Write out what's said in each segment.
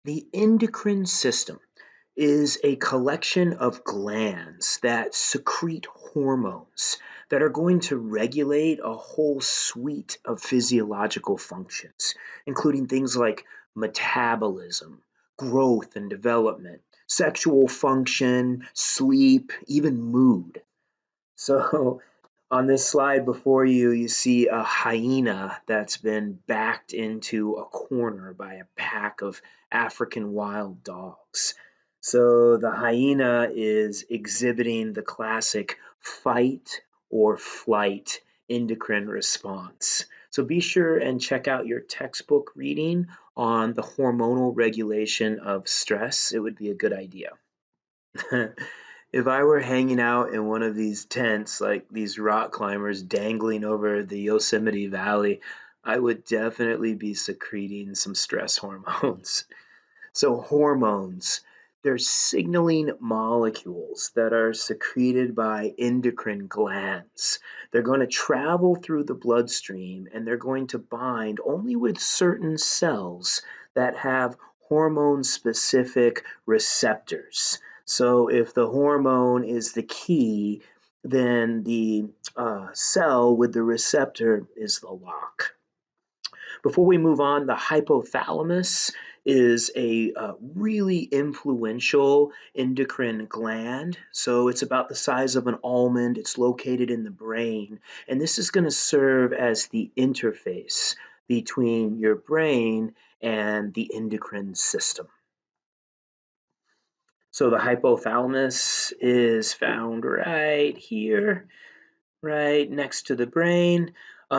The endocrine system is a collection of glands that secrete hormones that are going to regulate a whole suite of physiological functions, including things like metabolism, growth and development, sexual function, sleep, even mood. So on this slide before you, you see a hyena that's been backed into a corner by a pack of African wild dogs. So the hyena is exhibiting the classic fight or flight endocrine response. So be sure and check out your textbook reading on the hormonal regulation of stress. It would be a good idea. If I were hanging out in one of these tents, like these rock climbers dangling over the Yosemite Valley, I would definitely be secreting some stress hormones. So, hormones, they're signaling molecules that are secreted by endocrine glands. They're going to travel through the bloodstream and they're going to bind only with certain cells that have hormone specific receptors. So, if the hormone is the key, then the cell with the receptor is the lock. Before we move on, the hypothalamus is a really influential endocrine gland. So it's about the size of an almond. It's located in the brain. And this is going to serve as the interface between your brain and the endocrine system. So the hypothalamus is found right here, right next to the brain.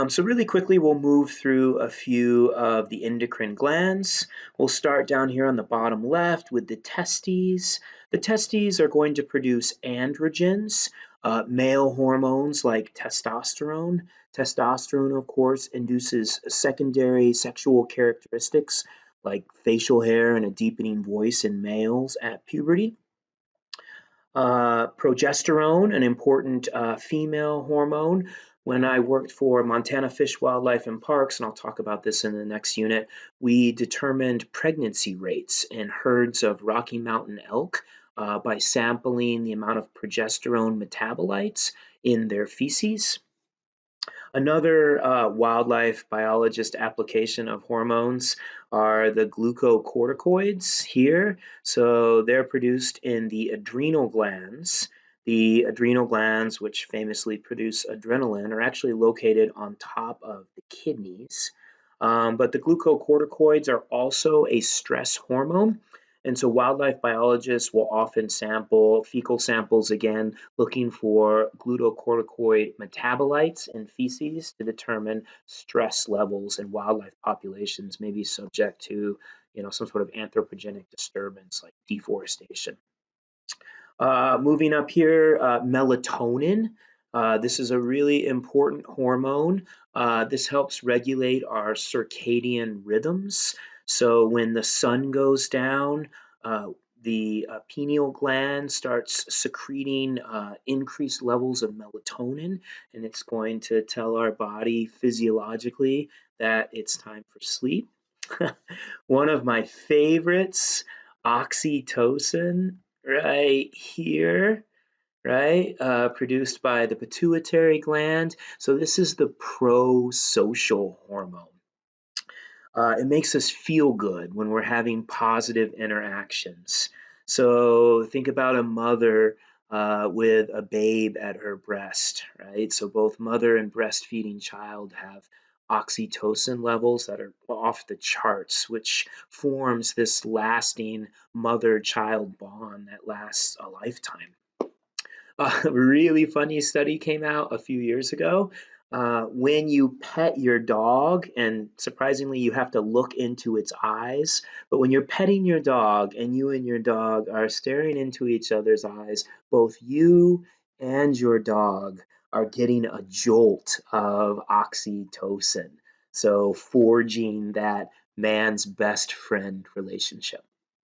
So really quickly, we'll move through a few of the endocrine glands. We'll start down here on the bottom left with the testes. The testes are going to produce androgens, male hormones like testosterone. Testosterone, of course, induces secondary sexual characteristics like facial hair and a deepening voice in males at puberty. Progesterone, an important female hormone. When I worked for Montana Fish, Wildlife, and Parks, and I'll talk about this in the next unit, we determined pregnancy rates in herds of Rocky Mountain elk by sampling the amount of progesterone metabolites in their feces. Another wildlife biologist application of hormones are the glucocorticoids here. So they're produced in the adrenal glands. The adrenal glands, which famously produce adrenaline, are actually located on top of the kidneys. But the glucocorticoids are also a stress hormone. And so wildlife biologists will often sample fecal samples again, looking for glucocorticoid metabolites in feces to determine stress levels in wildlife populations may be subject to, some sort of anthropogenic disturbance like deforestation. Moving up here, melatonin. This is a really important hormone. This helps regulate our circadian rhythms. So when the sun goes down, the pineal gland starts secreting increased levels of melatonin, and it's going to tell our body physiologically that it's time for sleep. One of my favorites, oxytocin, right here, right? Produced by the pituitary gland. So this is the pro-social hormone. It makes us feel good when we're having positive interactions. So think about a mother with a babe at her breast, right? So both mother and breastfeeding child have oxytocin levels that are off the charts, which forms this lasting mother-child bond that lasts a lifetime. A really funny study came out a few years ago. When you pet your dog, and surprisingly, you have to look into its eyes, but when you're petting your dog and you and your dog are staring into each other's eyes, both you and your dog are getting a jolt of oxytocin. So, forging that man's best friend relationship.